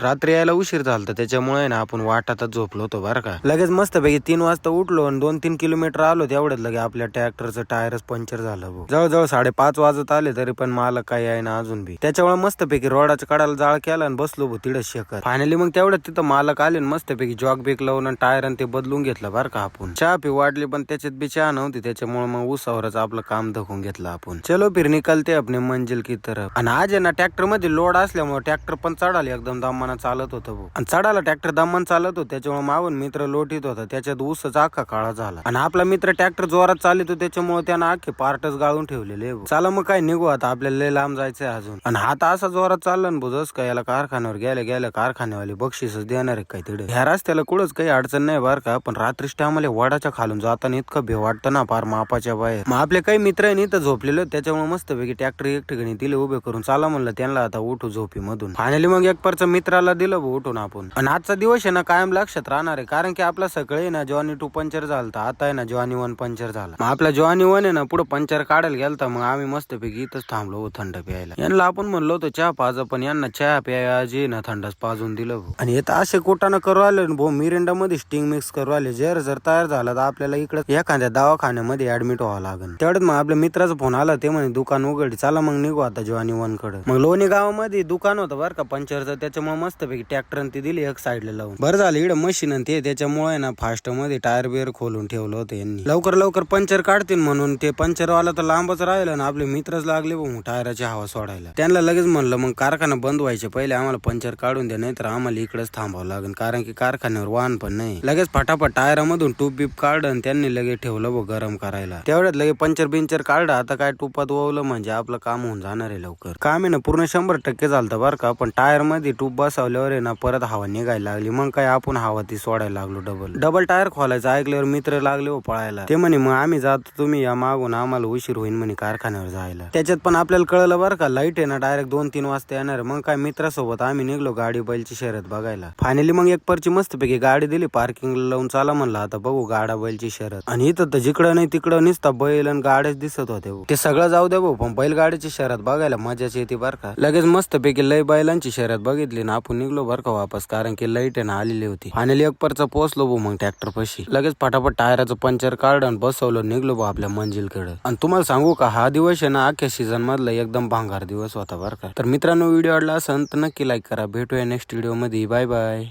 रात्री यायला उशीर झालता त्याच्यामुळे ना आपण वाटातच झोपलो होतो बरं का. लगेच मस्तपैकी 3 वाजता उठलो आणि 2-3 किलोमीटर आलो तेवढ्यात लगे आपल्या ट्रॅक्टरचं टायरच पंक्चर झालं भाऊ. जवळजवळ 5:30 वाजत आले तरी पण मला काही आहे ना अजून बी. त्याच्यामुळे मस्तपैकी रोडाच्या कडाला जाळ केला आणि बसलो भाऊ तिथं शेकत. फायनली मग तेवढ्यात तिथं मालक आले मस्तपैकी जॉग बेक लावून आणि टायर आणि ते बदलून घेतलं बरं का आपण. चहा पी वाटली पण त्याच्यात बी चहा नव्हती त्याच्यामुळे मग उसावरच आपलं काम धकून घेतलं आपण. चलो फिर निकलते अपने मंजिल की तरफ. आणि आज आहे ना ट्रॅक्टर मध्ये लोड असल्यामुळे ट्रॅक्टर पण चढाले एकदम दमानं चालत होतं भाऊ. आणि चढाला ट्रॅक्टर दमान चालत होतं त्याच्यामुळे मागून मित्र लोटीत होता त्याच्यात ऊसच अख्खा काळा झाला. आणि आपला मित्र ट्रॅक्टर जोरात चालितो त्याच्यामुळे त्यानं अख्खे पार्टच गाळून ठेवलेले. चला मग काय निघू आता आपल्याला लय लांब जायचंय अजून. आणि हात असा जोरात चालला ना बुजस का याला कारखान्यावर गेल्या कारखान्यावाले बक्षीसच देणार आहे काय तिथे. ह्या रस्त्याला कुठंच काही अडचण नाही बरं का पण रात्रीच टायमाला वडाच्या खालून जाताना इतकं भे वाटतं ना फार मापाच्या बाहेर. मग आपले काही मित्र आहे इथं झोपलेले त्याच्यामुळे मस्तपैकी ट्रॅक्टर एक ठिकाणी दिले उभे करून चला म्हणलं त्यांना आता उठू झोपी मधून. फायनली मग एक परचा मित्राला दिलं उठून आपण. आणि आजचा दिवस आहे ना कायम लक्षात राहणार आहे कारण की आपला सगळे ना जॉनी 2 पंक्चर झालता आता आहे ना जॉनी 1 पंक्चर झाला. मग आपला जॉनी 1 आहे ना पुढे पंक्चर काढायला गेलता मग आम्ही मस्तपैकी इथंच थांबलो थंड प्यायला. यांना आपण म्हणलो होतो चहा पाजा पण यांना चहा प्यायची ना थंडच पाजून दिलं. आणि येतं असे कोटानं करू आले भाऊ मिरिंडा मध्ये स्टिंग मिक्स करू आले जर तयार झाला तर आपल्याला इकडे एखाद्या दवाखान्यामध्ये ऍडमिट व्हावं लागेल. तेवढ्यात मग आपल्या मित्राचा फोन आला ते म्हणे दुकान उघड चला मग निघू आता जॉनी 1 कडे. मग लोणी गावामध्ये दुकान होतं बरं का पंक्चरचं त्याच्यामुळे मस्तपैकी ट्रॅक्टर ती दिली एक साईडला लावून. बरं झालं इकडे मशीन ते त्याच्यामुळे ना फास्ट मध्ये टायर बिअर खोलून ठेवलं होतं यांनी. लवकर पंक्चर काढतील म्हणून ते पंक्चरवाला तर लांबच राहिलं ना आपले मित्रच लागले भाऊ टायराची हवा सोडायला. त्यांना लगेच म्हणलं मग कारखाना बंद व्हायचे पहिले आम्हाला पंक्चर काढून द्या नाही तर आम्हाला इकडेच थांबावं लागेल कारण की कारखान्यावर वाहन पण नाही. लगेच फटाफट टायरामधून टूप बीप काढून त्यांनी लगेच ठेवलं भाऊ गरम करायला. तेवढ्यात लगेच पंक्चर काढलं आता काय टुपात ववलं म्हणजे आपलं काम होऊन जाणार आहे लवकर. काम आहे ना पूर्ण 100% झालं बरं का पण टायर मध्ये टूप बसवल्यावर आहे ना परत हवा निघायला लागली मग काय आपण हवा ती सोडायला लागलो. डबल टायर खोलायचं ऐकल्यावर मित्र लागले हो पळायला. ते म्हणे मग आम्ही जातो तुम्ही या मागून आम्हाला उशीर होईल म्हणे कारखान्यावर जायला. त्याच्यात पण आपल्याला कळलं बरं का लाईट आहे ना डायरेक्ट 2-3 वाजता येणार. मग काय मित्रासोबत आम्ही निघलो गाडी बैलची शर्यत बघायला. फायनली मग एक परची मस्तपैकी गाडी दिली पार्किंगला लावून चला म्हणलं आता बघू गाडा बैलची शर्यत. आणि इथं तर जिकडं नाही तिकडं निसता बैल आणि गाड्याच दिसत होते. ते सगळं जाऊ दे भाऊ पण बैलगाडीची शर्यत बघायला मजाच येते बरं का. लगेच मस्तपैकी लय बैलांची शर्यत बघितली ना आपण निघलो बरं का वापस कारण की लाईट आहे ना आलेली होती. फायनली एक परचा पोहोचलो भाऊ मग ट्रॅक्टर पाशी. लगेच फटाफट टायराचं पंक्चर काढून बसवलं निघलो भाऊ आपल्या मंजिलकडे. आणि तुम्हाला सांगू का हा दिवस आहे ना अख्ख्या सीझन मधला एकदम भांगार दिवस होता बरं का. तर मित्रांनो व्हिडिओ आवडला असेल तर नक्की लाईक करा. भेटूया नेक्स्ट व्हिडिओ मध्ये. Bye bye.